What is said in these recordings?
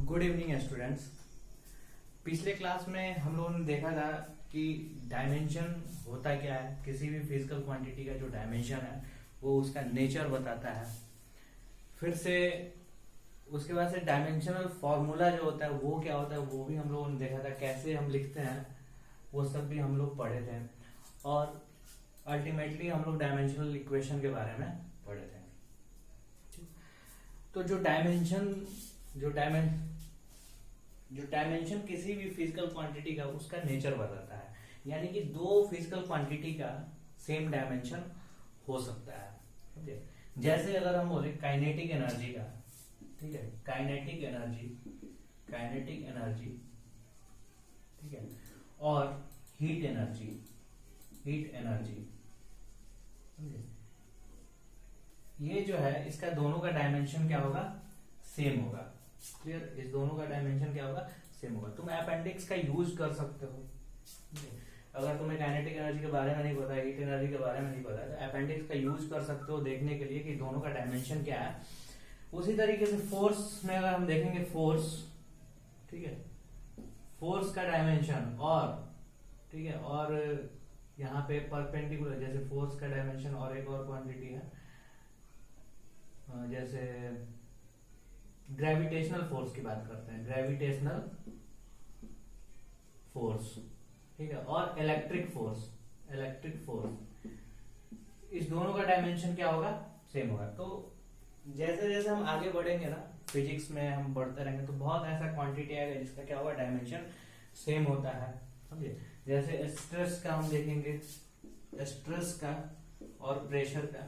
Good evening students. पिछले class में हम लोगों ने देखा था कि डायमेंशन होता क्या है। किसी भी फिजिकल क्वांटिटी का जो डायमेंशन है वो उसका नेचर बताता है। फिर से उसके बाद से डायमेंशनल फॉर्मूला जो होता है वो क्या होता है वो भी हम लोगों ने देखा था, कैसे हम लिखते हैं वो सब भी हम लोग पढ़े थे। और अल्टीमेटली हम लोग डायमेंशनल इक्वेशन के बारे में पढ़े थे। तो जो डायमेंशन किसी भी फिजिकल क्वांटिटी का उसका नेचर बताता है। यानी कि दो फिजिकल क्वांटिटी का सेम डायमेंशन हो सकता है। समझे? जैसे अगर हम बोले काइनेटिक एनर्जी का, ठीक है, काइनेटिक एनर्जी, ठीक है, और हीट एनर्जी, समझे? ये जो है इसका दोनों का डायमेंशन क्या होगा? सेम होगा। क्लियर? इस दोनों का डायमेंशन क्या होगा? सेम होगा। तुम अपेंडिक्स का यूज कर सकते हो। अगर तुम्हें काइनेटिक एनर्जी के बारे में नहीं पता, हीट एनर्जी के बारे में नहीं पता, तो अपेंडिक्स का यूज कर सकते हो देखने के लिए कि दोनों का डायमेंशन क्या है। उसी तरीके से फोर्स में अगर हम देखेंगे फोर्स, ठीक है, फोर्स का डायमेंशन और, ठीक है, और यहाँ पे परपेंडिकुलर, जैसे फोर्स का डायमेंशन और एक और क्वांटिटी है जैसे ग्रेविटेशनल फोर्स की बात करते हैं, ग्रेविटेशनल फोर्स, ठीक है, और इलेक्ट्रिक फोर्स, इस दोनों का डायमेंशन क्या होगा? सेम होगा। तो जैसे जैसे हम आगे बढ़ेंगे ना फिजिक्स में, हम बढ़ते रहेंगे तो बहुत ऐसा क्वांटिटी आएगा जिसका क्या होगा? डायमेंशन सेम होता है। समझे? जैसे स्ट्रेस का हम देखेंगे, स्ट्रेस का और प्रेशर का,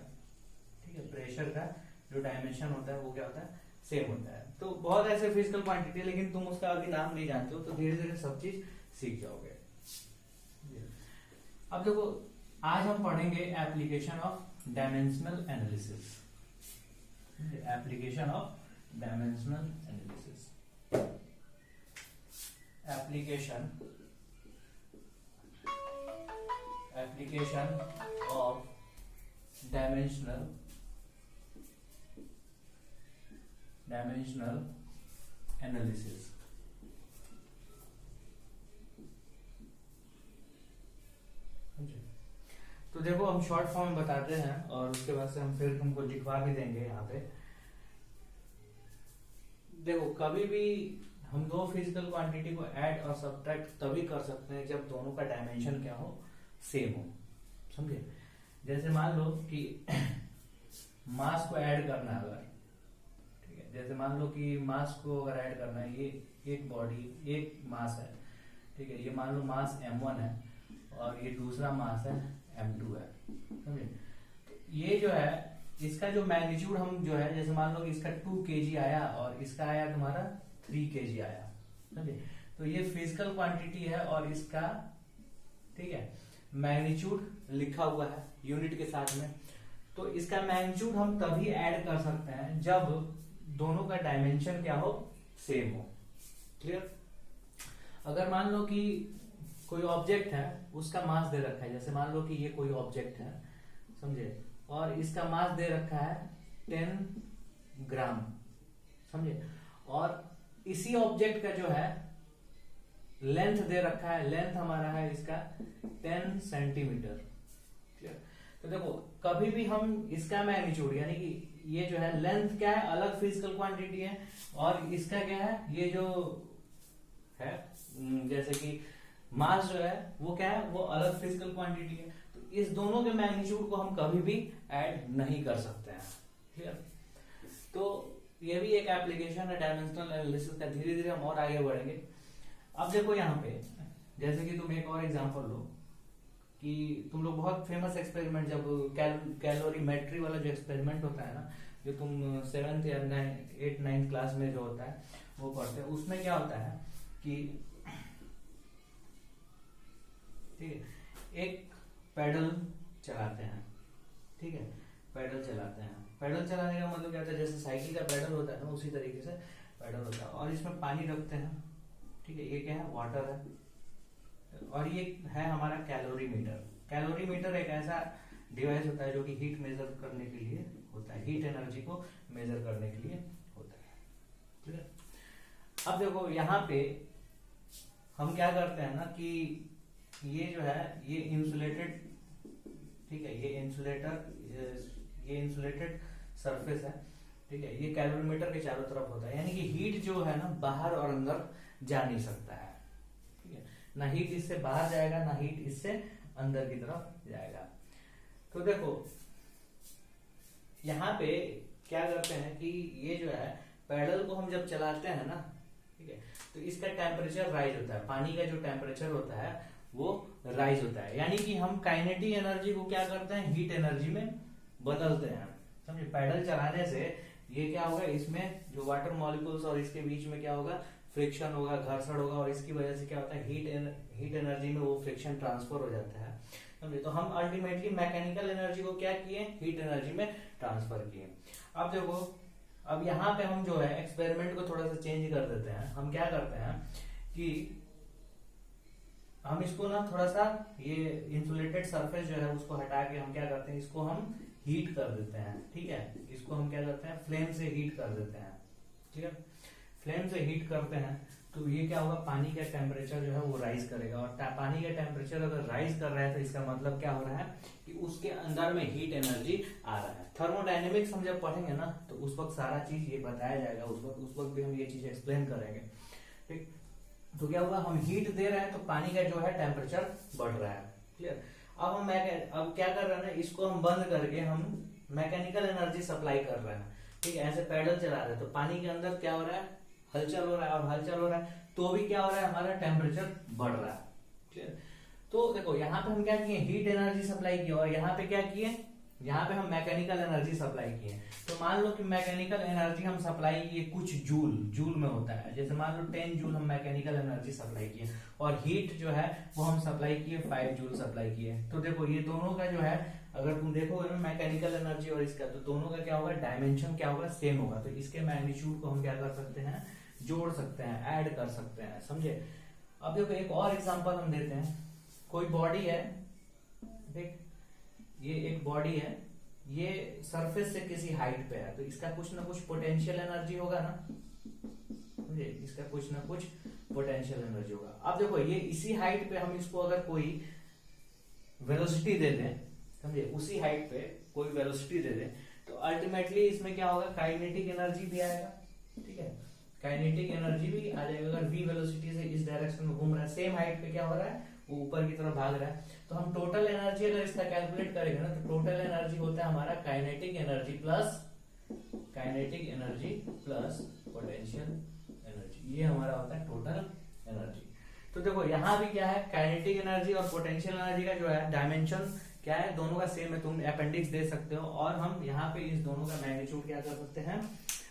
ठीक है, प्रेशर का जो डायमेंशन होता है वो क्या होता है? सेम होता है। तो बहुत ऐसे फिजिकल क्वांटिटी, लेकिन तुम उसका अभी नाम नहीं जानते हो, तो धीरे धीरे सब चीज सीख जाओगे। अब देखो, आज हम पढ़ेंगे application of dimensional analysis, application of dimensional analysis, application of dimensional analysis. तो देखो, हम शॉर्ट फॉर्म बताते हैं और उसके बाद से हम फिर तुमको लिखवा भी देंगे यहाँ पे। देखो, कभी भी हम दो फिजिकल क्वांटिटी को ऐड और सब्ट्रैक्ट तभी कर सकते हैं जब दोनों का डायमेंशन क्या हो? सेम हो। समझे? जैसे मान लो कि मास को ऐड करना है अगर, ठीक है, जैसे मान लो कि मास को अगर ऐड करना है, ये एक बॉडी, एक मास है, ठीक है, ये मान लो मास m1 है और ये दूसरा मास है m2 है। समझे? तो ये जो है इसका जो मैग्नीट्यूड हम जो है, जैसे मान लो कि इसका 2 kg आया और इसका आया तुम्हारा 3 kg आया। समझे? तो ये फिजिकल क्वांटिटी है और इसका, ठीक है, मैग्नीट्यूड लिखा हुआ है यूनिट के साथ में। तो इसका मैग्नीट्यूड हम तभी ऐड कर सकते हैं जब दोनों का डायमेंशन क्या हो? सेम हो। क्लियर? अगर मान लो कि कोई ऑब्जेक्ट है, उसका मास दे रखा है, जैसे मान लो कि ये कोई ऑब्जेक्ट है, समझे, और इसका मास दे रखा है 10 ग्राम, समझे, और इसी ऑब्जेक्ट का जो है लेंथ दे रखा है, लेंथ हमारा है इसका 10 सेंटीमीटर। तो देखो, कभी भी हम इसका मैग्नीट्यूड, यानी कि ये जो है लेंथ क्या है? अलग फिजिकल क्वांटिटी है, और इसका क्या है? ये जो है जैसे कि मास जो है वो क्या है? वो अलग फिजिकल क्वांटिटी है। तो इस दोनों के मैग्नीट्यूड को हम कभी भी ऐड नहीं कर सकते हैं। क्लियर? तो ये भी एक एप्लीकेशन है डायमेंशनल एनालिसिस का। धीरे धीरे हम और आगे बढ़ेंगे। अब देखो यहाँ पे, जैसे कि तुम एक और एग्जांपल लो कि तुम लोग बहुत फेमस एक्सपेरिमेंट, जब कैलोरीमेट्री वाला जो एक्सपेरिमेंट होता है ना, जो तुम 7th या 8th 9th क्लास में जो होता है वो पढ़ते हैं, उसमें क्या होता है कि, ठीक है, एक पैडल चलाते हैं, ठीक है, पैडल चलाते हैं। पैडल चलाने का मतलब क्या होता है? जैसे साइकिल का पैडल होता है ना, उसी तरीके से पैडल होता है, और इसमें पानी रखते हैं, ठीक है, ये क्या है? वाटर है, और ये है हमारा कैलोरीमीटर। कैलोरीमीटर एक ऐसा डिवाइस होता है जो कि हीट मेजर करने के लिए होता है, हीट एनर्जी को मेजर करने के लिए होता है। ठीक है? अब देखो यहाँ पे हम क्या करते हैं ना कि ये जो है ये इंसुलेटेड, ठीक है, ये इंसुलेटेड सरफेस है, ठीक है, ये कैलोरीमीटर के चारों तरफ होता है, यानी कि हीट जो है ना बाहर और अंदर जा नहीं सकता है, ठीक है, ना हीट इससे बाहर जाएगा ना हीट इससे अंदर की तरफ जाएगा। तो देखो यहाँ पे क्या करते हैं कि ये जो है पैडल को हम जब चलाते हैं ना, ठीक है, तो इसका टेम्परेचर राइज होता है, पानी का जो टेम्परेचर होता है वो राइज होता है, यानी कि हम काइनेटिक एनर्जी को क्या करते हैं, हीट एनर्जी में बदलते हैं। समझे, पैडल चलाने से ये क्या होगा, इसमें जो वाटर मॉलिक्यूल्स और इसके बीच में क्या होगा, फ्रिक्शन होगा, घर्षण होगा, और इसकी वजह से क्या होता है, हीट एनर्जी में वो फ्रिक्शन ट्रांसफर हो जाता है। समझे, तो हम अल्टीमेटली मैकेनिकल एनर्जी को क्या किए, हीट एनर्जी में ट्रांसफर किए। अब देखो, अब यहाँ पे हम जो है एक्सपेरिमेंट को थोड़ा सा चेंज कर देते हैं। हम क्या करते हैं कि हम इसको ना थोड़ा सा ये इंसुलेटेड सरफेस जो है उसको हटा के हम क्या करते हैं, इसको हम हीट कर देते हैं, ठीक है, इसको हम क्या करते हैं, फ्लेम से हीट कर देते हैं, ठीक है, फ्लेम से हीट करते हैं तो ये क्या होगा, पानी का टेम्परेचर जो है वो राइज करेगा, और पानी का टेम्परेचर अगर राइज कर रहा है तो इसका मतलब क्या हो रहा है कि उसके अंदर में हीट एनर्जी आ रहा है। थर्मोडायनेमिक्स हम जब पढ़ेंगे ना तो उस वक्त सारा चीज ये बताया जाएगा, उस वक्त भी हम ये चीज एक्सप्लेन करेंगे, ठीक। तो क्या होगा, हम हीट दे रहे हैं तो पानी का जो है टेम्परेचर बढ़ रहा है, क्लियर। अब क्या कर रहे हैं ना, इसको हम बंद करके हम मैकेनिकल एनर्जी सप्लाई कर रहे हैं, ठीक है, ऐसे पैडल चला रहे हैं तो पानी के अंदर क्या हो रहा है, हलचल हो रहा है, और हलचल हो रहा है तो भी क्या हो रहा है, हमारा टेम्परेचर बढ़ रहा है, क्लियर। तो देखो यहाँ पे हम क्या किए, हीट एनर्जी सप्लाई की, और यहाँ पे क्या किए, यहाँ पे हम मैकेनिकल एनर्जी सप्लाई किए। तो मान लो कि मैकेनिकल एनर्जी हम सप्लाई किए कुछ जूल में होता है, जैसे मान लो 10 जूल हम मैकेनिकल एनर्जी सप्लाई किए, और हीट जो है वो हम सप्लाई किए 5 जूल सप्लाई किए। तो देखो ये दोनों का जो है, अगर तुम देखोगे ना मैकेनिकल एनर्जी और इसका, तो दोनों का क्या होगा, डायमेंशन क्या होगा, सेम होगा। तो इसके मैग्नीट्यूड को हम क्या कर सकते हैं, जोड़ सकते हैं, ऐड कर सकते हैं, समझे। अब देखो एक और एग्जांपल हम देते हैं, कोई बॉडी है, देख ये एक बॉडी है, ये सरफेस से किसी हाइट पे है, तो इसका कुछ ना कुछ पोटेंशियल एनर्जी होगा ना, समझे, इसका कुछ ना कुछ पोटेंशियल एनर्जी होगा। अब देखो ये इसी हाइट पे हम इसको अगर कोई वेलोसिटी दे दें, समझे, उसी हाइट पे कोई वेलोसिटी दे दें तो अल्टीमेटली इसमें क्या होगा, काइनेटिक एनर्जी भी आएगा, ठीक है, काइनेटिक एनर्जी भी आ जाएगा। अगर v वेलोसिटी से इस डायरेक्शन में घूम रहा है, सेम हाइट पे क्या हो रहा है, वो ऊपर की तरफ भाग रहा है, तो हम टोटल एनर्जी अगर इसका कैलकुलेट करेंगे ना तो टोटल एनर्जी होता है हमारा kinetic energy plus potential energy, ये हमारा होता है टोटल एनर्जी। तो देखो यहाँ भी क्या है, काइनेटिक एनर्जी और पोटेंशियल एनर्जी का जो है डायमेंशन क्या है, दोनों का सेम है, तुम अपेंडिक्स दे सकते हो, और हम यहाँ पे इस दोनों का मैग्नीट्यूड क्या कर सकते हैं,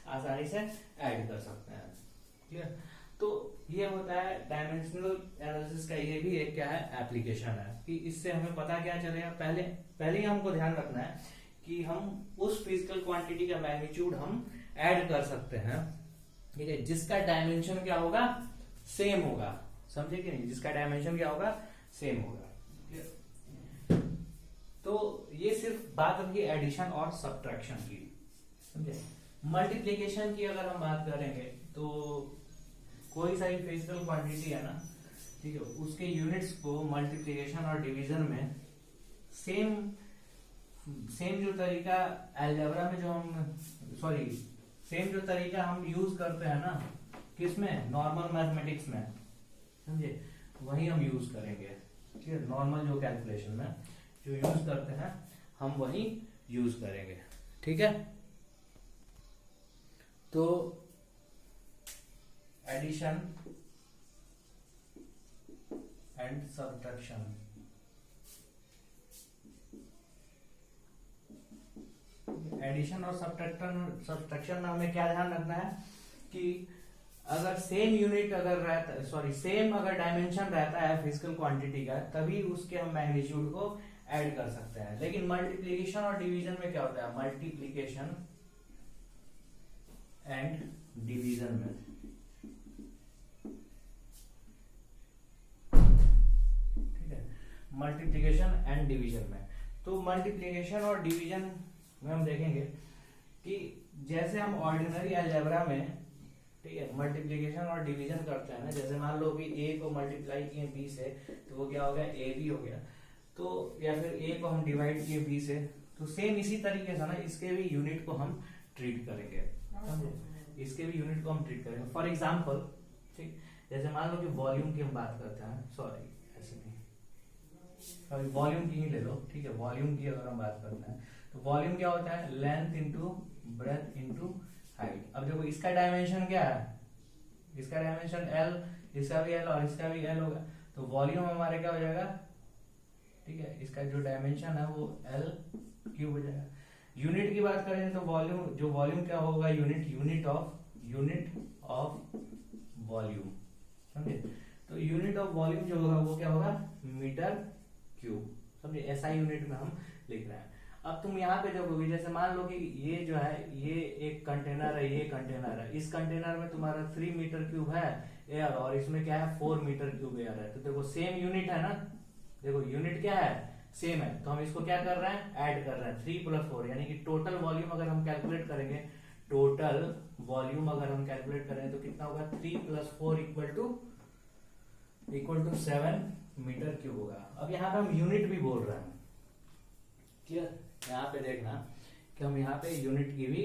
आसानी से ऐड कर सकते हैं, क्लियर। तो ये होता है डायमेंशनल एनालिसिस का, ये भी एक क्या है, एप्लीकेशन है, कि इससे हमें पता क्या चलेगा, पहले ही हमको ध्यान रखना है कि हम उस फिजिकल क्वांटिटी का मैग्नीट्यूड हम ऐड कर सकते हैं, ठीक है, जिसका डायमेंशन क्या होगा, सेम होगा, समझे कि नहीं, जिसका डायमेंशन क्या होगा, सेम होगा। तो ये सिर्फ बात होगी एडिशन और सब्ट्रैक्शन की, समझे। मल्टीप्लिकेशन की अगर हम बात करेंगे तो कोई सा भी फिजिकल क्वांटिटी है ना, ठीक है, उसके यूनिट्स को मल्टीप्लिकेशन और डिवीजन में सेम जो तरीका अलजेब्रा में सेम जो तरीका हम यूज करते हैं ना, किसमें, नॉर्मल मैथमेटिक्स में, समझे, वही हम यूज करेंगे, ठीक है, नॉर्मल जो कैलकुलेशन में जो यूज करते हैं हम वही यूज करेंगे, ठीक है। तो एडिशन एंड सब्ट्रैक्शन, एडिशन और सब्ट्रैक्शन में हमें क्या ध्यान रखना है कि अगर सेम यूनिट अगर रहता है, सेम अगर डायमेंशन रहता है फिजिकल क्वांटिटी का, तभी उसके हम मैग्नीट्यूड को ऐड कर सकते हैं। लेकिन मल्टीप्लिकेशन और डिवीजन में क्या होता है, मल्टीप्लिकेशन एंड डिवीजन में, ठीक है, मल्टीप्लिकेशन एंड डिवीजन में। तो मल्टीप्लिकेशन और डिवीजन में हम देखेंगे कि जैसे हम ऑर्डिनरी अलजेब्रा में, ठीक है, मल्टीप्लीकेशन और डिवीजन करते हैं ना, जैसे मान लो कि a को मल्टीप्लाई किए b से तो वो क्या हो गया ab हो गया, तो या फिर a को हम डिवाइड किए b से, तो सेम इसी तरीके से ना इसके भी यूनिट को हम ट्रीट करेंगे, समझे, इसके भी यूनिट को हम ट्रीट करेंगे। फॉर एग्जाम्पल, ठीक, जैसे मान लो कि वॉल्यूम की हम बात करते हैं, सॉरी ऐसे नहीं, अभी वॉल्यूम की ही ले लो, ठीक है, वॉल्यूम की अगर हम बात करते हैं तो वॉल्यूम क्या होता है, length into breadth into height. अब देखो इसका डायमेंशन क्या है, इसका डायमेंशन l, इसका भी l और इसका भी l होगा, तो वॉल्यूम हमारे क्या हो जाएगा, ठीक है, इसका जो डायमेंशन है वो l क्यूब हो जाएगा। यूनिट की बात करें तो वॉल्यूम, जो वॉल्यूम क्या होगा, यूनिट ऑफ वॉल्यूम, समझे, तो यूनिट ऑफ वॉल्यूम जो होगा वो क्या होगा, मीटर क्यूब, समझे, ऐसा यूनिट में हम लिख रहे हैं। अब तुम यहाँ पे देखोगे, जैसे मान लो कि ये जो है ये एक कंटेनर है, ये कंटेनर है, इस कंटेनर में तुम्हारा 3 मीटर क्यूब है एयर और इसमें क्या है 4 मीटर क्यूब एयर है, तो देखो सेम यूनिट है ना, देखो यूनिट क्या है, सेम है, तो हम इसको क्या कर रहे हैं, ऐड कर रहे हैं 3 + 4, यानी कि टोटल वॉल्यूम अगर हम कैलकुलेट करेंगे, टोटल वॉल्यूम अगर हम कैलकुलेट करें तो कितना होगा, 3 + 4 इक्वल टू 7 मीटर क्यूब होगा। अब यहाँ पे हम यूनिट भी बोल रहे हैं, क्लियर, यहाँ पे देखना कि हम यहाँ पे यूनिट की भी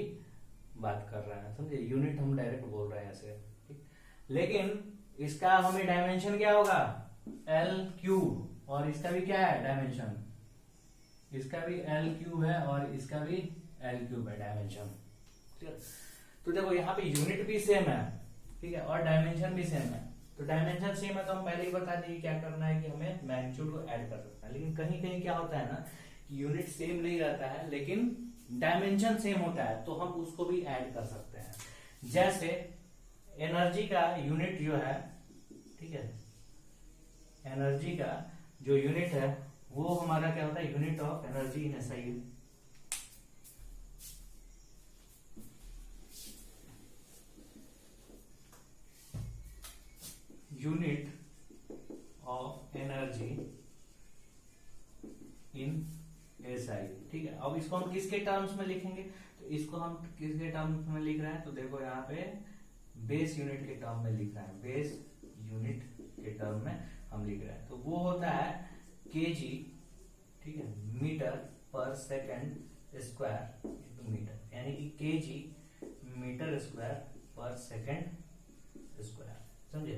बात कर रहे हैं, समझे, यूनिट हम डायरेक्ट बोल रहे हैं ऐसे, ठीक, लेकिन इसका हमें डायमेंशन क्या होगा, l क्यूब, और इसका भी क्या है डायमेंशन, इसका भी l क्यूब है और इसका भी l क्यूब है डायमेंशन, क्लियर। तो देखो यहाँ पे यूनिट भी सेम है, ठीक है, और डायमेंशन भी सेम है, तो डायमेंशन सेम है तो हम पहले ही बता दें क्या करना है कि हमें मैग्नीट्यूड को ऐड कर सकते हैं। लेकिन कहीं कहीं क्या होता है ना, यूनिट सेम नहीं रहता है लेकिन डायमेंशन सेम होता है, तो हम उसको भी ऐड कर सकते हैं। जैसे एनर्जी का यूनिट जो है, ठीक है, एनर्जी का जो यूनिट है वो हमारा क्या होता है, unit of energy in SI, unit of energy in SI, ठीक है। अब इसको हम किसके टर्म्स में लिखेंगे, तो इसको हम किसके टर्म्स में लिख रहे हैं, तो देखो यहाँ पे बेस यूनिट के टर्म में लिख रहे हैं, बेस यूनिट के टर्म में हम लिख रहे हैं, तो वो होता है केजी, ठीक है, मीटर पर सेकंड स्क्वायर इंटू मीटर, यानी कि केजी मीटर स्क्वायर पर सेकंड स्क्वायर, समझे,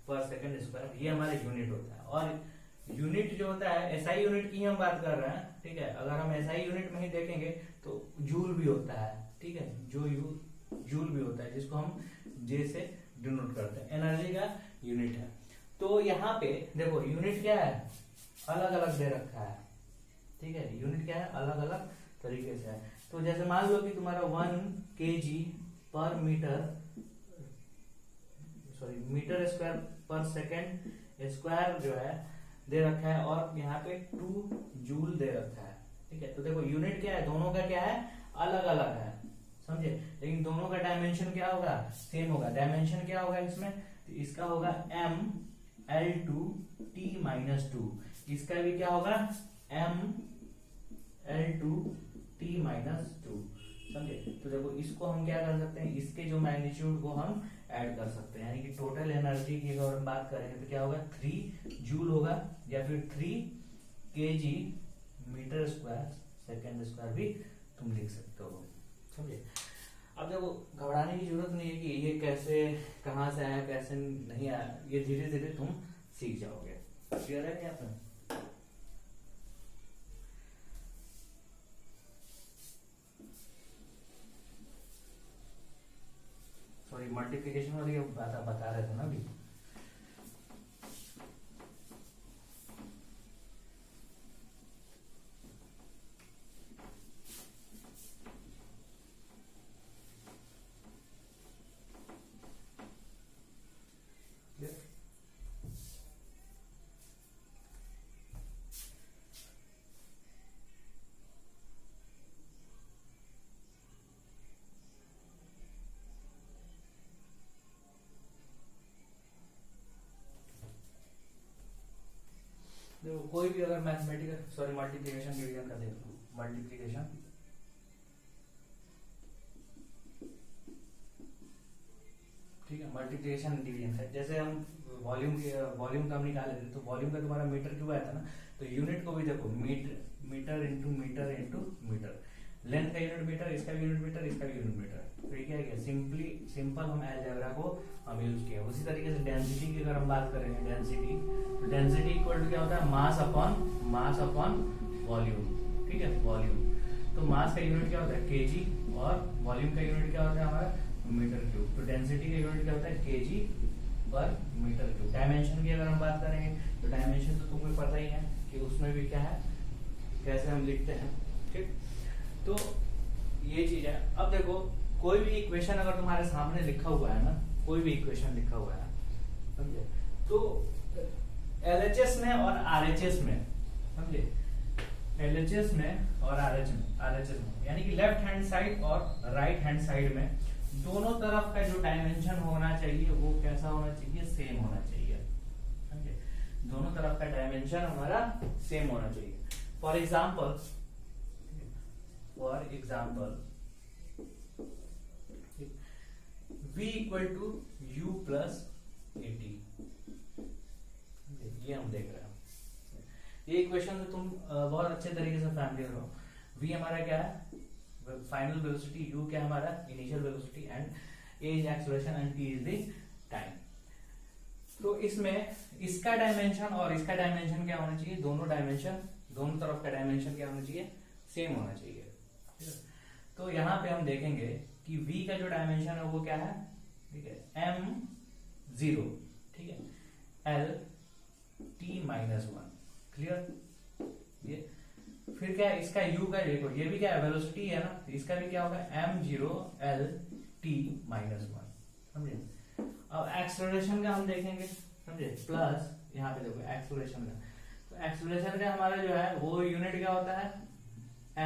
पर सेकंड स्क्वायर, ये हमारा यूनिट होता है। और यूनिट जो होता है एसआई यूनिट की हम बात कर रहे हैं, ठीक है, अगर हम एसआई यूनिट में ही देखेंगे तो जूल भी होता है, ठीक है, जूल भी होता है, जिसको हम जे से डिनोट करते हैं, एनर्जी का यूनिट है। तो यहाँ पे देखो यूनिट क्या है, अलग अलग दे रखा है, ठीक है, यूनिट क्या है, अलग अलग तरीके से है। तो जैसे मान लो कि तुम्हारा 1 kg पर मीटर स्क्वायर पर सेकेंड स्क्वायर जो है दे रखा है, और यहाँ पे 2 जूल दे रखा है, ठीक है। तो देखो यूनिट क्या है, दोनों का क्या है, अलग अलग है, समझे, लेकिन दोनों का डायमेंशन क्या होगा, सेम होगा। डायमेंशन क्या होगा इसमें, तो इसका होगा mL2T-2, इसका भी क्या होगा mL2T-2, समझे। तो देखो इसको हम क्या कर सकते हैं, इसके जो मैग्नीट्यूड को हम ऐड कर सकते हैं, यानी कि टोटल एनर्जी की अगर हम बात करेंगे तो क्या होगा, 3 जूल होगा, या फिर 3 kg metre square second square भी तुम लिख सकते हो, समझे। अब देखो घबराने की जरूरत नहीं है कि ये कैसे कहाँ से आया कैसे नहीं आया, ये धीरे धीरे तुम सीख जाओगे, क्लियर है क्या आपने। सॉरी मल्टीप्लिकेशन वाली बात आप बता रहे थे ना अभी, देखो कोई भी अगर मैथमेटिकल सॉरी मल्टीप्लिकेशन डिवीजन का देख लो, मल्टीप्लिकेशन ठीक मल्टीप्लिकेशन एंड डिवीजन का। जैसे हम वॉल्यूम का हम निकाले थे, तो वॉल्यूम का तुम्हारा मीटर क्यूब आया था ना, तो यूनिट को भी देखो metre into metre into metre, length का यूनिट मीटर, इसका भी यूनिट मीटर, इसका भी यूनिट मीटर। तो ये क्या है, सिंपल हम अलजेब्रा को हम यूज किया। उसी तरीके से डेंसिटी की अगर हम बात करेंगे, डेंसिटी, तो डेंसिटी इक्वल टू क्या होता है, मास अपॉन वॉल्यूम, ठीक है, वॉल्यूम। तो मास का यूनिट क्या होता है, केजी, और वॉल्यूम का यूनिट क्या होता है हमारा, मीटर क्यूब। तो डेंसिटी का यूनिट क्या होता है, केजी पर मीटर क्यूब। डायमेंशन की अगर हम बात करेंगे, तो डायमेंशन तो तुम्हें पता ही है कि उसमें भी क्या है, कैसे हम लिखते हैं, ठीक। तो ये चीज है। अब देखो, कोई भी इक्वेशन अगर तुम्हारे सामने लिखा हुआ है ना, कोई भी इक्वेशन लिखा हुआ है, समझे, तो एलएचएस में और आरएचएस में, समझे, एलएचएस में और आरएचएस में, यानी कि लेफ्ट हैंड साइड और राइट हैंड साइड में दोनों तरफ का जो डायमेंशन होना चाहिए वो कैसा होना चाहिए, सेम होना चाहिए, समझे। दोनों तरफ का डायमेंशन हमारा सेम होना चाहिए। For example v equal to u plus 80, ये हम देख रहे हैं। ये इक्वेशन से तुम बहुत अच्छे तरीके से फैमिलियर हो। v हमारा क्या है, फाइनल वेलोसिटी, u क्या हमारा initial velocity, and a is acceleration and t is the time. तो इसमें इसका डायमेंशन और इसका डायमेंशन क्या होना चाहिए, दोनों तरफ का डायमेंशन क्या होना चाहिए, सेम होना चाहिए। तो यहाँ पे हम देखेंगे कि v का जो डायमेंशन है वो क्या है, ठीक है, m0, ठीक है, l t-1, क्लियर। ये फिर क्या है, इसका u का देखो, ये भी क्या है, वेलोसिटी है ना, तो इसका भी क्या होगा, m0 l t-1, समझे। अब एक्सेलरेशन का हम देखेंगे, समझे, प्लस यहाँ पे देखो एक्सेलरेशन का, तो एक्सेलरेशन का हमारा जो है वो यूनिट क्या होता है,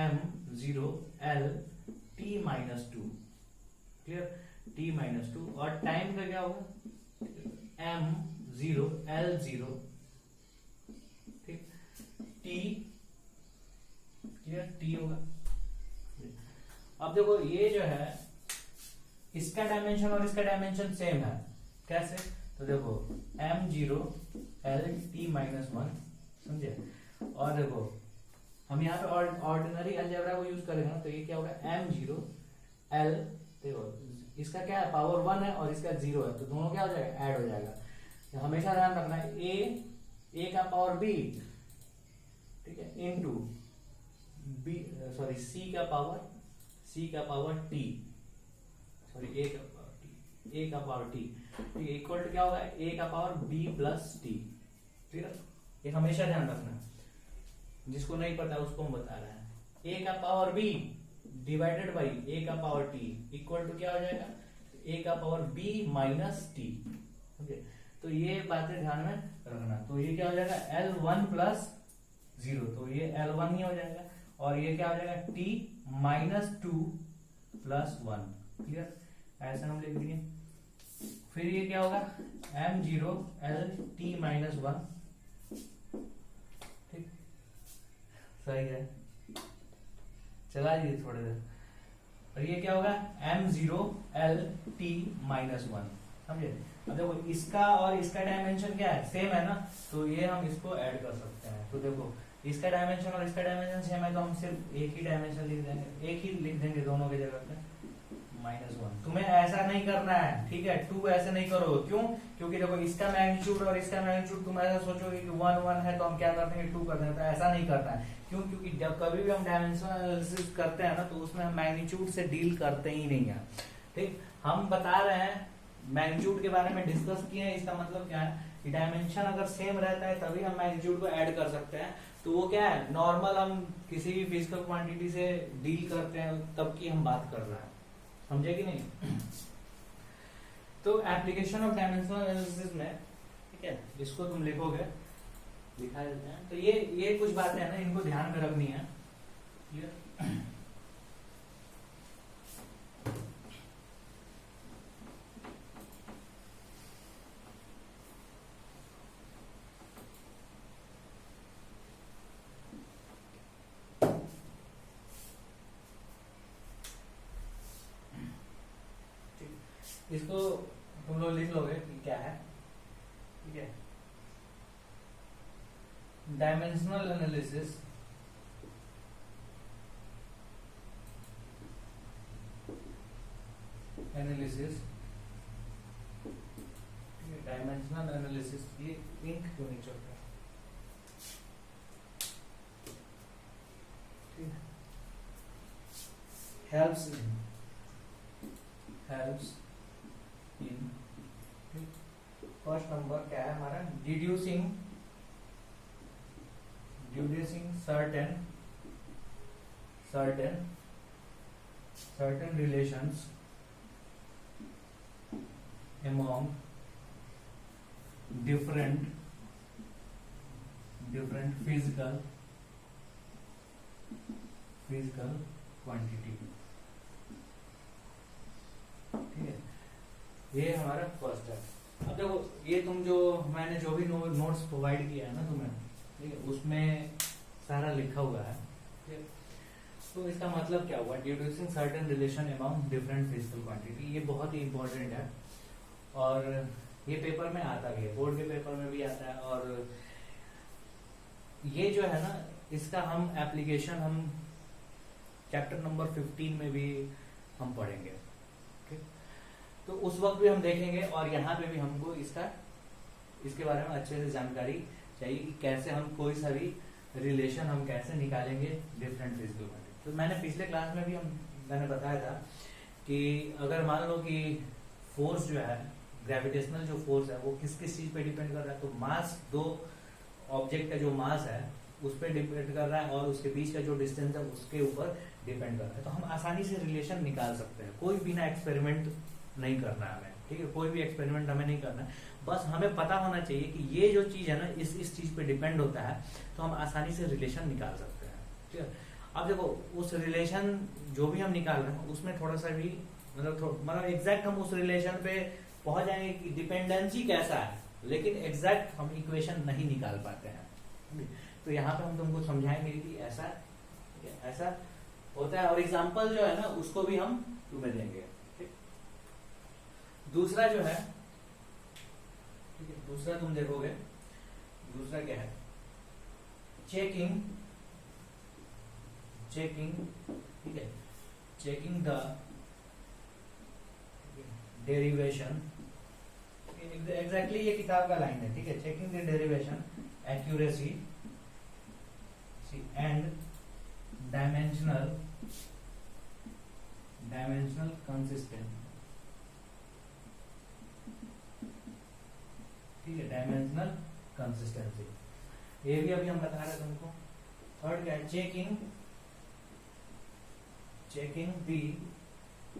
m0 l t-2, clear, t-2, और टाइम का क्या होगा, m0 l0, ठीक, t, क्लियर, t होगा। अब देखो ये जो है, इसका डायमेंशन और इसका डायमेंशन सेम है, कैसे, तो देखो m0 l t-1, समझे। और देखो हम यहाँ पे ऑर्डिनरी अलजेब्रा को यूज करेंगे ना, तो ये क्या होगा, m0 l, देखो इसका क्या है, पावर 1 है और इसका 0 है, तो दोनों क्या हो जाएगा, ऐड हो जाएगा। तो हमेशा ध्यान रखना है, a का पावर b, ठीक है, इनटू b, सॉरी c का पावर t, सॉरी a का पावर t, इक्वल टू क्या होगा, a का पावर b प्लस t, ठीक है। ये हमेशा ध्यान रखना, जिसको नहीं पता उसको हम बता रहे हैं। a का power b divided by a का पावर t इक्वल टू क्या हो जाएगा, a का power b minus t, okay. तो ये बातें ध्यान में रखना। तो ये क्या हो जाएगा, L1 प्लस 0, तो ये L1 ही हो जाएगा, और ये क्या हो जाएगा, t-2 प्लस 1, क्लियर, ऐसे हम लिख दिए। फिर ये क्या होगा, m0 l t-1, ठीक, सही है, चला दीजिए थोड़ी देर। और ये क्या होगा, m0 l t-1, समझे। अब देखो इसका और इसका डायमेंशन क्या है, सेम है ना, तो ये हम इसको ऐड कर सकते हैं। तो देखो इसका डायमेंशन और इसका डायमेंशन सेम है, तो हम सिर्फ एक ही डायमेंशन लिख देंगे दोनों की जगह पे, -1। तुम्हें ऐसा नहीं करना है, ठीक है, 2 ऐसे नहीं करोगे, क्यों, क्योंकि देखो इसका मैग्नीट्यूड और इसका मैग्नीट्यूड तुम ऐसा सोचोगे कि 1 है तो हम क्या कर देंगे, 2 कर देंगे, तो ऐसा नहीं करना है। क्यों, क्योंकि जब कभी भी हम डायमेंशन एनालिसिस करते हैं ना, तो उसमें हम मैग्नीट्यूड से डील करते ही नहीं है, ठीक। हम बता रहे हैं, मैग्नीट्यूड के बारे में डिस्कस किए हैं, इसका मतलब क्या है कि डायमेंशन अगर सेम रहता है तभी हम मैग्नीट्यूड को ऐड कर सकते हैं। तो वो क्या है, नॉर्मल हम किसी भी फिजिकल क्वांटिटी से डील करते हैं तब की हम बात कर रहे हैं, समझे कि नहीं। तो एप्लीकेशन ऑफ डायमेंशनल एनालिसिस में, ठीक है, जिसको तुम लिखोगे, दिखा देते हैं। तो ये कुछ बातें हैं ना, इनको ध्यान में रखनी है, क्लियर। इसको तुम लोग लिख लोगे कि क्या है, ठीक है। डायमेंशनल एनालिसिस डायमेंशनल एनालिसिस, ये इंक क्यों नहीं चल रहा, helps in फर्स्ट नंबर क्या है हमारा, डिड्यूसिंग certain relations among different physical quantity, ठीक है। ये हमारा फर्स्ट है। अब देखो ये तुम जो मैंने जो भी नोट्स प्रोवाइड किया है ना तुम्हें, ठीक है, उसमें सारा लिखा हुआ है, ठीक है। तो इसका मतलब क्या हुआ, deducing certain relation among different physical quantity, ये बहुत ही इंपॉर्टेंट है और ये पेपर में आता भी है, बोर्ड के पेपर में भी आता है। और ये जो है ना, इसका हम एप्लीकेशन हम चैप्टर नंबर 15 में भी हम पढ़ेंगे, ठीक। तो उस वक्त भी हम देखेंगे और यहाँ पे भी हमको इसके बारे में अच्छे से जानकारी चाहिए कि कैसे हम कोई सा भी रिलेशन हम कैसे निकालेंगे डिफरेंट फिजिकल क्वांटिटी। तो मैंने पिछले क्लास में भी मैंने बताया था कि अगर मान लो कि फोर्स जो है, ग्रेविटेशनल जो फोर्स है, वो किस किस चीज पे डिपेंड कर रहा है, तो मास, दो ऑब्जेक्ट का जो मास है उस पर डिपेंड कर रहा है और उसके बीच का जो डिस्टेंस है उसके ऊपर डिपेंड कर रहा है। तो हम आसानी से रिलेशन निकाल सकते हैं, कोई बिना एक्सपेरिमेंट नहीं करना है हमें, ठीक है, कोई भी एक्सपेरिमेंट हमें नहीं करना है, बस हमें पता होना चाहिए कि ये जो चीज है ना इस चीज पे डिपेंड होता है, तो हम आसानी से रिलेशन निकाल सकते हैं, ठीक है। अब देखो उस रिलेशन जो भी हम निकाल रहे हैं उसमें थोड़ा सा भी मतलब एग्जैक्ट हम उस रिलेशन पे पहुंच जाएंगे कि डिपेंडेंसी कैसा है, लेकिन एग्जैक्ट हम इक्वेशन नहीं निकाल पाते हैं। तो यहाँ पे हम तुमको समझाएंगे कि ऐसा होता है और एग्जाम्पल जो है ना उसको भी हम तुम्हें देंगे, ठीक। दूसरा जो है, ठीक है, दूसरा तुम देखोगे, दूसरा क्या है, चेकिंग, ठीक है, चेकिंग द डेरिवेशन, एग्जैक्टली ये किताब का लाइन है, ठीक है, checking the derivation accuracy and dimensional consistent, ठीक है, डायमेंशनल कंसिस्टेंसी, ये भी अभी हम बता रहे थे तुमको। थर्ड क्या है, चेकिंग दी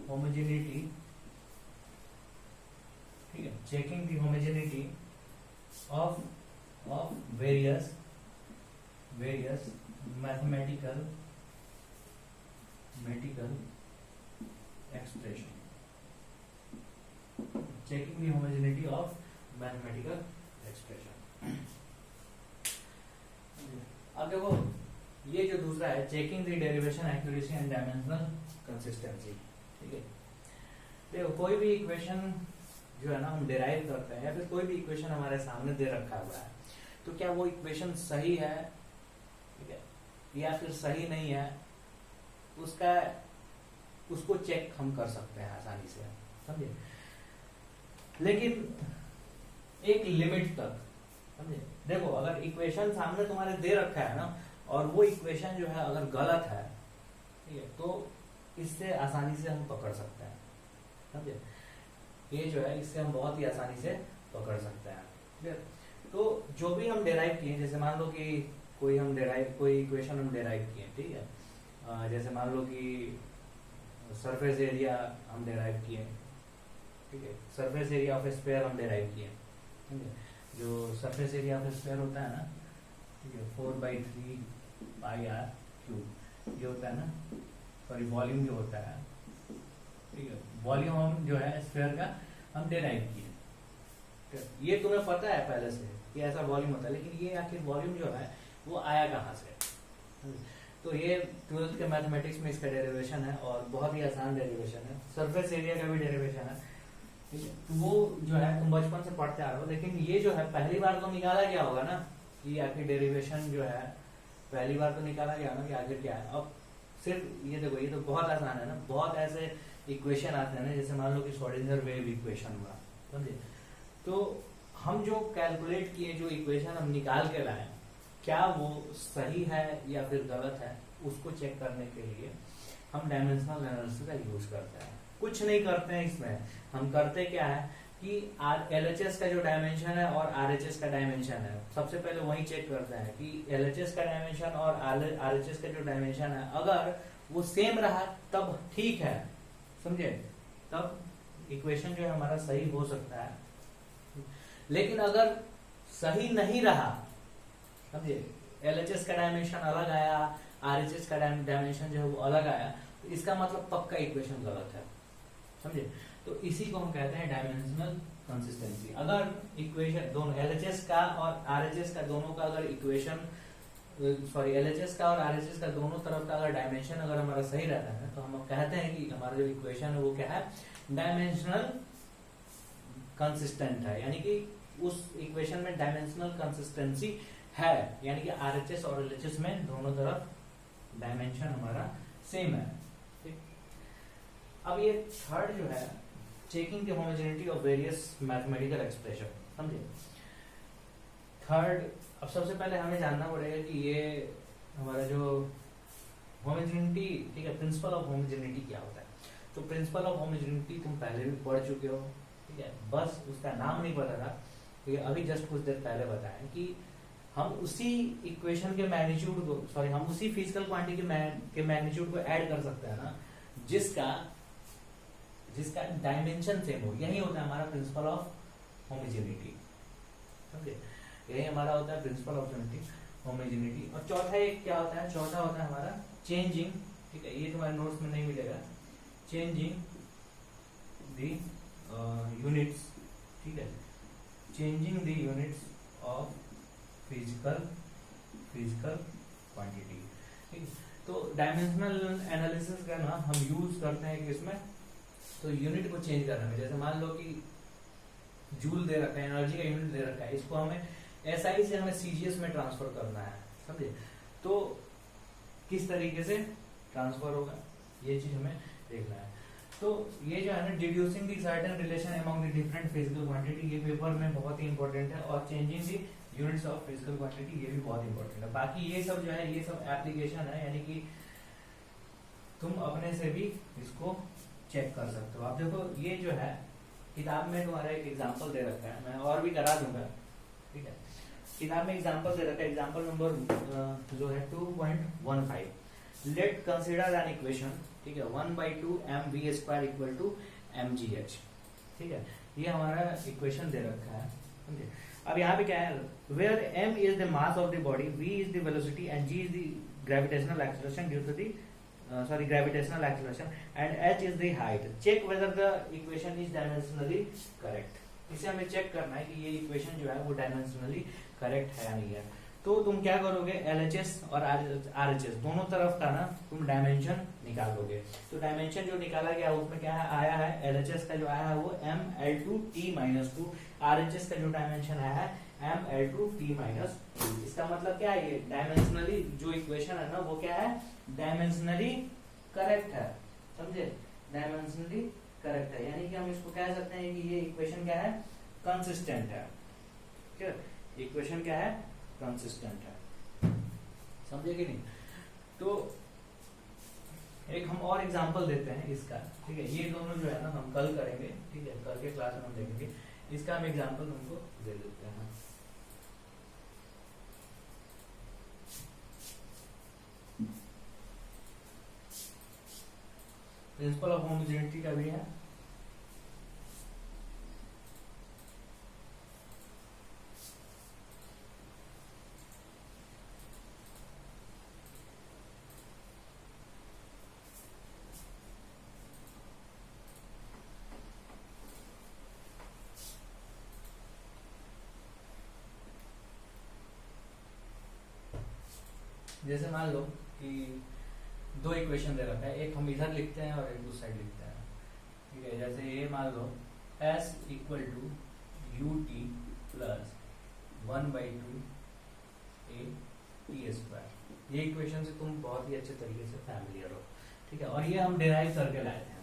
होमोजेनिटी, ठीक है, checking the homogeneity of various mathematical expression, checking the homogeneity of mathematical expression. अब देखो ये जो दूसरा है, checking the derivation accuracy and dimensional consistency, ठीक है। देखो कोई भी इक्वेशन जो है ना हम डिराइव करते हैं या फिर कोई भी इक्वेशन हमारे सामने दे रखा हुआ है, तो क्या वो इक्वेशन सही है, ठीक है, या फिर सही नहीं है, उसको चेक हम कर सकते हैं आसानी से, समझे, लेकिन एक लिमिट तक, समझे। देखो अगर इक्वेशन सामने तुम्हारे दे रखा है ना और वो इक्वेशन जो है अगर गलत है, ठीक है, तो इससे आसानी से हम पकड़ सकते हैं, समझे, ये जो है इससे हम बहुत ही आसानी से पकड़ सकते हैं, ठीक है। तो जो भी हम डेराइव किए, जैसे मान लो कि कोई इक्वेशन हम डेराइव किए, ठीक है, जैसे मान लो कि सरफेस एरिया हम डेराइव किए, ठीक है, सरफेस एरिया ऑफ स्फीयर हम डेराइव किए, ठीक है, जो सरफेस एरिया ऑफ स्फीयर होता है ना, ठीक है, 4/3 πr3 ये होता है ना, सॉरी वॉल्यूम जो होता है, ठीक है, वॉल्यूम हम जो है स्फीयर का हम डेराइव किए, ये तुम्हें पता है पहले से कि ऐसा वॉल्यूम होता है, लेकिन ये आखिर वॉल्यूम जो है वो आया कहाँ से, तो ये 12th के मैथमेटिक्स में इसका डेरिवेशन है और बहुत ही आसान डेरिवेशन है। सरफेस एरिया का भी डेरिवेशन है, ठीक है, तो वो जो है तुम बचपन से पढ़ते आ रहे हो, लेकिन ये जो है पहली बार तो निकाला गया होगा ना कि आखिर डेरिवेशन जो है पहली बार तो निकाला गया ना कि आखिर क्या है। अब सिर्फ ये देखो, ये तो बहुत आसान है ना, बहुत ऐसे इक्वेशन आते हैं ना, जैसे मान लो कि श्रोडिंगर वेव इक्वेशन हुआ, समझे। तो हम जो कैलकुलेट किए, जो इक्वेशन हम निकाल के लाए, क्या वो सही है या फिर गलत है, उसको चेक करने के लिए हम डायमेंशनल एनालिसिस का यूज करते हैं। कुछ नहीं करते हैं इसमें, हम करते क्या है कि LHS का जो डायमेंशन है और RHS का डायमेंशन है, सबसे पहले वही चेक करते हैं कि LHS का डायमेंशन और RHS का जो डायमेंशन है, अगर वो सेम रहा तब ठीक है, समझे, तब इक्वेशन जो है हमारा सही हो सकता है। लेकिन अगर सही नहीं रहा, समझे, LHS का डायमेंशन अलग आया, RHS का डायमेंशन जो है वो अलग आया, तो इसका मतलब पक्का इक्वेशन गलत है, समझे। तो इसी को हम कहते हैं डायमेंशनल कंसिस्टेंसी। अगर इक्वेशन दोनों LHS का और RHS का दोनों का अगर इक्वेशन LHS का और RHS का दोनों तरफ का अगर डायमेंशन अगर हमारा सही रहता है तो हम कहते हैं कि हमारा जो इक्वेशन है वो क्या है, डायमेंशनल कंसिस्टेंट है, यानी कि उस इक्वेशन में डायमेंशनल कंसिस्टेंसी है, यानी कि RHS और LHS में दोनों तरफ डायमेंशन हमारा सेम है। ठीक, अब ये थर्ड जो है, checking the homogeneity of various mathematical expression, समझे। थर्ड, अब सबसे पहले हमें जानना पड़ेगा कि ये हमारा जो होमोजेनिटी, ठीक है, प्रिंसिपल ऑफ होमोजेनिटी क्या होता है। तो प्रिंसिपल ऑफ होमोजेनिटी तुम पहले भी पढ़ चुके हो, ठीक है, बस उसका नाम नहीं पता था, ठीक है। अभी जस्ट कुछ देर पहले बताएं कि हम उसी इक्वेशन के मैग्नीट्यूड को, सॉरी, हम उसी फिजिकल क्वांटिटी के मैग्नीट्यूड को ऐड कर सकते हैं ना, जिसका डायमेंशन सेम हो। यही होता है हमारा प्रिंसिपल ऑफ होमोजेनिटी, समझे, यही हमारा होता है प्रिंसिपल ऑफ होमोजेनिटी। और चौथा एक क्या होता है, चौथा होता है हमारा चेंजिंग, ठीक है, ये तुम्हारे नोट्स में नहीं मिलेगा, चेंजिंग द यूनिट्स, ठीक है, changing the units of physical quantity, ठीक। तो डायमेंशनल एनालिसिस का ना हम यूज करते हैं कि इसमें तो यूनिट को चेंज करने में, जैसे मान लो कि जूल दे रखा है, एनर्जी का यूनिट दे रखा है, इसको हमें SI से हमें CGS में ट्रांसफर करना है, समझे। तो किस तरीके से ट्रांसफर होगा ये चीज हमें देखना है। तो ये जो है ना, deducing the certain relation among the different physical quantity, ये पेपर में बहुत ही इंपॉर्टेंट है, और changing the units of physical quantity, ये भी बहुत इंपॉर्टेंट है। बाकी ये सब जो है, ये सब एप्लीकेशन है, यानी कि तुम अपने से भी इसको चेक कर सकते हो। आप देखो, ये जो है किताब में तुम्हारा एक एग्जांपल दे रखा है, मैं और भी करा दूंगा, ठीक है। किताब में एग्जांपल दे रखा है, एग्जांपल नंबर जो है 2.15, लेट कंसीडर एन इक्वेशन, ठीक है, 1/2 mv² इक्वल टू mgh, ठीक है, ये हमारा इक्वेशन दे रखा है, समझे। अब यहाँ पे क्या है, where m is the mass of the body, v is the velocity and g is the gravitational acceleration due to the gravitational acceleration and h is the height. Check whether the equation is dimensionally correct. इसे हमें check करना है कि ये equation जो है वो dimensionally correct है या नहीं है। तो तुम क्या करोगे, LHS और RHS दोनों तरफ का ना तुम डायमेंशन निकालोगे। तो डायमेंशन जो निकाला गया उसमें क्या है, आया है, LHS का जो आया है वो mL2T-2, RHS का जो डायमेंशन आया है mL2T-2। इसका मतलब क्या है, ये डायमेंशनली जो इक्वेशन है ना वो क्या है, डायमेंशनली करेक्ट है, समझे, डायमेंशनली करेक्ट है, यानी कि हम इसको कह सकते हैं कि ये इक्वेशन क्या है, कंसिस्टेंट है, ठीक है, इक्वेशन क्या है, कंसिस्टेंट है, समझे कि नहीं। तो एक हम और एग्जांपल देते हैं इसका, ठीक है, ये दोनों जो है ना हम कल करेंगे, ठीक है, कल के क्लास में हम देखेंगे, इसका हम एग्जांपल तुमको दे देते हैं। प्रिंसिपल ऑफ होमोजेनिटी का भी है, जैसे मान लो कि दो इक्वेशन दे रखा है, एक हम इधर लिखते हैं और एक दूसरी साइड लिखते हैं, ठीक है। जैसे ये मान लो S equal to U T plus 1/2 A T square. ये इक्वेशन से तुम बहुत ही अच्छे तरीके से फैमिलियर हो, ठीक है, और ये हम डिराइव करके लाए थे,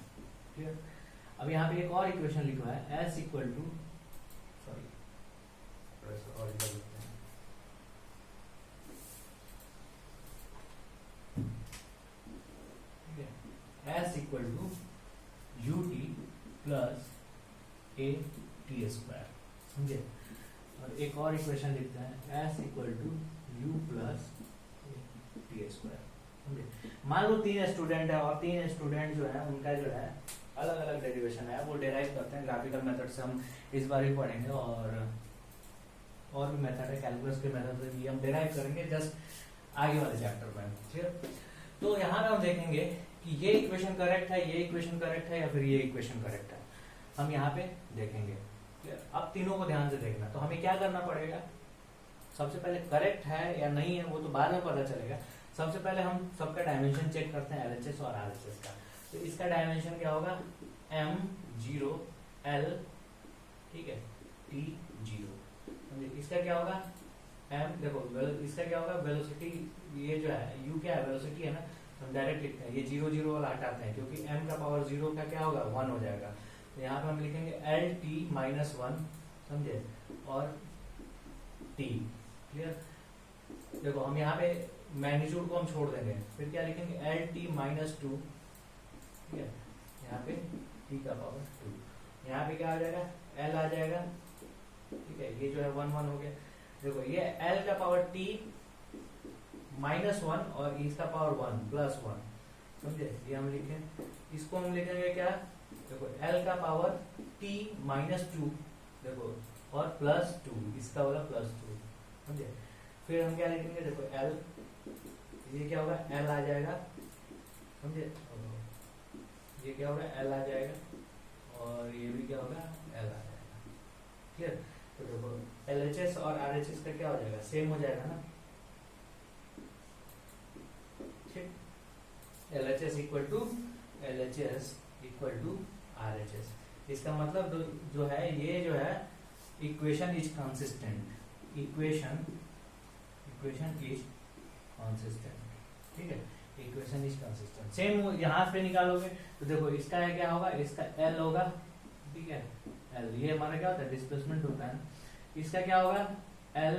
ठीक है। अब यहाँ पे एक और इक्वेशन लिखा है एस इक्वल टू, सॉरी और लिखते हैं, s equal to U T plus a T square, समझे। और एक और इक्वेशन लिखते हैं s equal to u plus t square, समझे। मान लो 3 स्टूडेंट है और 3 स्टूडेंट जो है उनका जो है अलग अलग डेरिवेशन है, वो डेराइव करते हैं ग्राफिकल मेथड से, हम इस बार ही पढ़ेंगे, और भी मेथड है कैलकुलस के मेथड से भी हम डेराइव करेंगे जस्ट आगे वाले चैप्टर में, ठीक है। तो यहाँ पे हम देखेंगे कि ये इक्वेशन करेक्ट है, ये इक्वेशन करेक्ट है या फिर ये इक्वेशन करेक्ट है, हम यहाँ पे देखेंगे। अब तीनों को ध्यान से देखना, तो हमें क्या करना पड़ेगा, सबसे पहले करेक्ट है या नहीं है वो तो बाद में पता चलेगा। सबसे पहले हम सबका डायमेंशन चेक करते हैं LHS और RHS का। तो इसका डायमेंशन क्या होगा M0 L, ठीक है, T0। इसका क्या होगा M, देखो इसका क्या होगा वेलोसिटी, ये जो है U क्या है, वेलोसिटी है ना, हम डायरेक्ट लिखते हैं, ये 0 0 वाला हटाते हैं क्योंकि m का पावर 0 का क्या होगा 1 हो जाएगा। तो यहाँ पे हम लिखेंगे LT-1, समझे, और T, क्लियर। देखो हम यहाँ पे मैग्नीट्यूड को हम छोड़ देंगे, फिर क्या लिखेंगे LT-2, ठीक है, यहाँ पे T का पावर 2, यहाँ पे क्या आ जाएगा L आ जाएगा, ठीक है, ये जो है 1 1 हो गया। देखो ये L का पावर T -1 और इसका पावर 1 +1, समझे, ये हम लिखें। इसको हम लिखेंगे क्या, देखो L का पावर T -2, देखो, और +2, इसका वाला +2, समझे। फिर हम क्या लिखेंगे, देखो L, ये क्या होगा L आ जाएगा, समझे, ये क्या होगा L आ जाएगा, और ये भी क्या होगा L आ जाएगा, क्लियर। तो देखो LHS और RHS का क्या हो जाएगा, सेम हो जाएगा ना, ठीक। LHS इक्वल टू RHS, इसका मतलब जो है ये जो है equation is consistent, equation is consistent, ठीक है, इक्वेशन इज कंसिस्टेंट। सेम यहाँ पे निकालोगे तो देखो इसका है क्या होगा, इसका L होगा, ठीक है, L, ये हमारा क्या होता है डिस्प्लेसमेंट होता है, इसका क्या होगा L,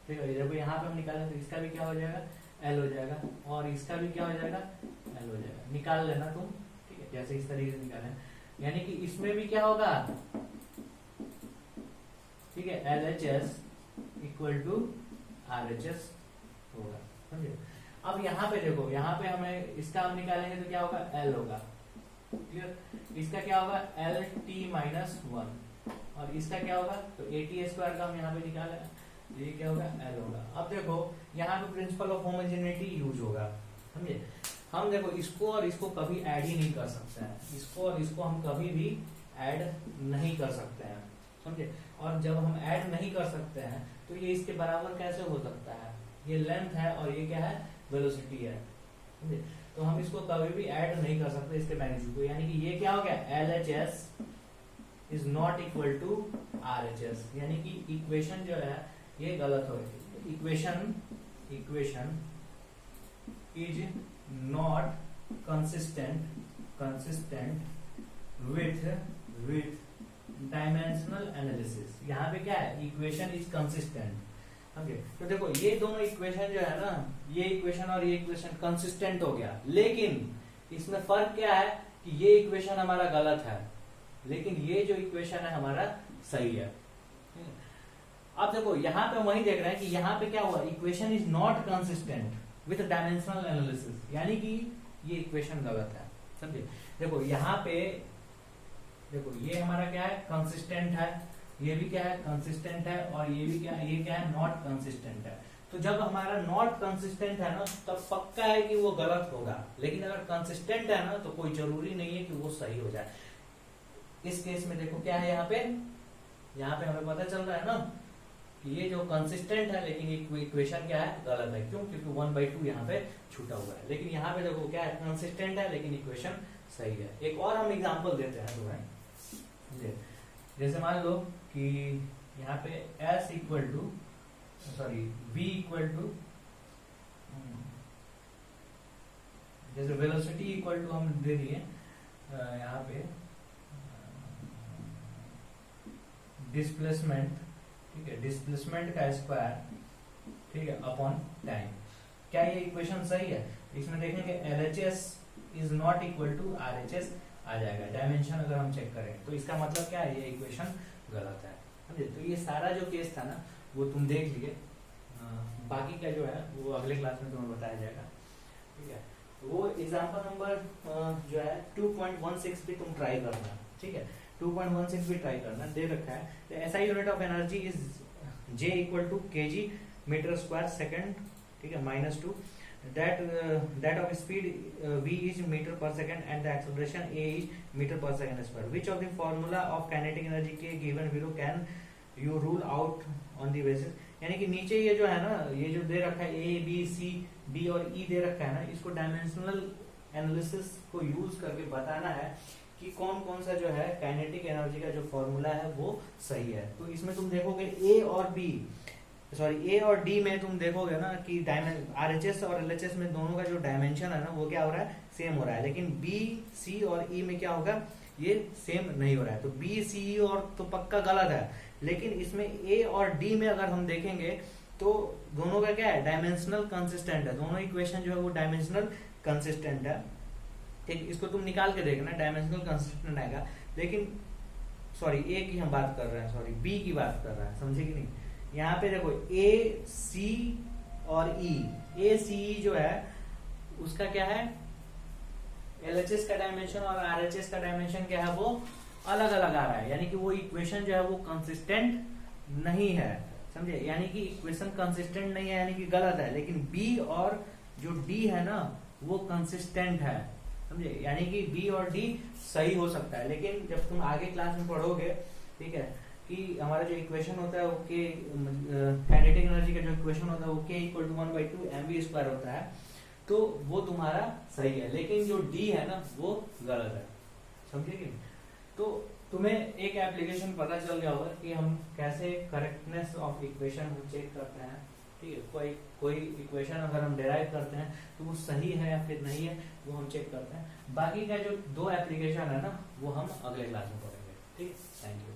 ठीक है, देखो यहाँ पे हम निकालेंगे तो इसका भी क्या हो जाएगा L हो जाएगा, और इसका भी क्या हो जाएगा L हो जाएगा, निकाल लेना तुम, ठीक है, जैसे इस तरीके से निकालें, यानी कि इसमें भी क्या होगा, ठीक है, LHS इक्वल टू RHS होगा, समझे। अब यहाँ पे देखो, यहाँ पे हमें इसका हम निकालेंगे तो क्या होगा L होगा, क्लियर। इसका क्या होगा LT-1, और इसका क्या होगा, तो AT² का हम यहाँ पे निकाला है, ये क्या होगा L होगा। अब देखो यहाँ पे प्रिंसिपल ऑफ होमोजेनिटी यूज होगा, समझे। हम देखो इसको और इसको कभी ऐड ही नहीं कर सकते हैं, इसको और इसको हम कभी भी ऐड नहीं कर सकते हैं, समझे। और जब हम ऐड नहीं कर सकते हैं तो ये इसके बराबर कैसे हो सकता है, ये लेंथ है और ये क्या है वेलोसिटी है, समझे। तो हम इसको कभी भी ऐड नहीं कर सकते इसके मैग्नीट्यूड को, यानी कि ये क्या हो गया LHS is not equal to RHS, यानी कि इक्वेशन जो है ये गलत हो गई। Equation is not consistent with dimensional analysis. यहाँ पे क्या है, इक्वेशन इज कंसिस्टेंट, समझे। तो देखो ये दोनों इक्वेशन जो है ना, ये इक्वेशन और ये इक्वेशन कंसिस्टेंट हो गया, लेकिन इसमें फर्क क्या है कि ये इक्वेशन हमारा गलत है, लेकिन ये जो इक्वेशन है हमारा सही है। अब देखो यहाँ पे वही देख रहे हैं कि यहाँ पे क्या हुआ, equation is not consistent with dimensional analysis, यानी कि ये इक्वेशन गलत है, समझे। देखो यहाँ पे देखो ये हमारा क्या है कंसिस्टेंट है, ये भी क्या है कंसिस्टेंट है, और ये भी क्या है, ये क्या है नॉट कंसिस्टेंट है। तो जब हमारा नॉट कंसिस्टेंट है ना तब पक्का है कि वो गलत होगा, लेकिन अगर कंसिस्टेंट है ना तो कोई जरूरी नहीं है कि वो सही हो जाए। इस केस में देखो क्या है, यहाँ पे हमें पता चल रहा है ना कि ये जो कंसिस्टेंट है, लेकिन इक्वेशन क्या है गलत है, क्यों, क्योंकि 1/2 यहाँ पे छूटा हुआ है। लेकिन यहाँ पे देखो क्या है कंसिस्टेंट है, लेकिन इक्वेशन सही है। एक और हम एग्जांपल देते हैं तुम्हें, जैसे मान लो कि यहाँ पे S equal to V equal to, जैसे वेलोसिटी इक्वल टू हम दे दिए यहाँ पे डिस्प्लेसमेंट, ठीक है, डिस्प्लेसमेंट का स्क्वायर, ठीक है, अपॉन टाइम। क्या ये इक्वेशन सही है? इसमें देखेंगे LHS is not equal to RHS आ जाएगा, डायमेंशन अगर हम चेक करें तो इसका मतलब क्या है, ये इक्वेशन गलत है, समझे। तो ये सारा जो केस था ना वो तुम देख लिए, बाकी का जो है वो अगले क्लास में तुम्हें बताया जाएगा, ठीक है। वो एग्जांपल नंबर जो है 2.16 भी तुम ट्राई करना, ठीक है, 2.16 भी ट्राई करना, दे रखा है। तो SI unit of energy is J equal to kg metre square second, ठीक है, -2 that of speed v is meter per second and the acceleration a is meter per second square. Which of the formula of kinetic energy k given below can you rule out on the basis? यानी कि नीचे ये जो है ना, ये जो दे रखा है A B C D और E दे रखा है ना, इसको डायमेंशनल एनालिसिस को यूज करके बताना है कि कौन कौन सा जो है काइनेटिक एनर्जी का जो फॉर्मूला है वो सही है। तो इसमें तुम देखोगे A और D में तुम देखोगे ना कि RHS और LHS में दोनों का जो डायमेंशन है ना वो क्या हो रहा है, सेम हो रहा है, लेकिन B C और E में क्या होगा, ये सेम नहीं हो रहा है। तो B C और तो पक्का गलत है, लेकिन इसमें A और D में अगर हम देखेंगे तो दोनों का क्या है, डायमेंशनल कंसिस्टेंट है, दोनों इक्वेशन जो है वो डायमेंशनल कंसिस्टेंट है, ठीक। इसको तुम निकाल के देखना, डायमेंशनल कंसिस्टेंट आएगा। लेकिन A की हम बात कर रहे हैं, B की बात कर रहे हैं, समझे कि नहीं। यहाँ पे देखो A C और E, A C E जो है उसका क्या है, LHS का डायमेंशन और RHS का डायमेंशन क्या है, वो अलग अलग आ रहा है, यानी कि वो इक्वेशन जो है वो कंसिस्टेंट नहीं है, समझे। यानी कि इक्वेशन कंसिस्टेंट नहीं है, यानी कि गलत है। लेकिन B और जो D है ना वो कंसिस्टेंट है, समझे। यानी कि B और D सही हो सकता है, लेकिन जब तुम आगे क्लास में पढ़ोगे, ठीक है, कि हमारा जो इक्वेशन होता है वो के काइनेटिक एनर्जी का जो इक्वेशन होता है वो k equal to 1/2 mv square होता है, तो वो तुम्हारा सही है, लेकिन जो D है ना वो गलत है, समझे कि। तो तुम्हें एक एप्लीकेशन पता चल गया होगा कि हम कैसे करेक्टनेस ऑफ इक्वेशन हम चेक करते हैं, ठीक है। कोई इक्वेशन अगर हम डेराइव करते हैं तो वो सही है या फिर नहीं है वो हम चेक करते हैं। बाकी का जो 2 एप्लीकेशन है ना वो हम अगले क्लास में पढ़ेंगे, ठीक है। Thank you.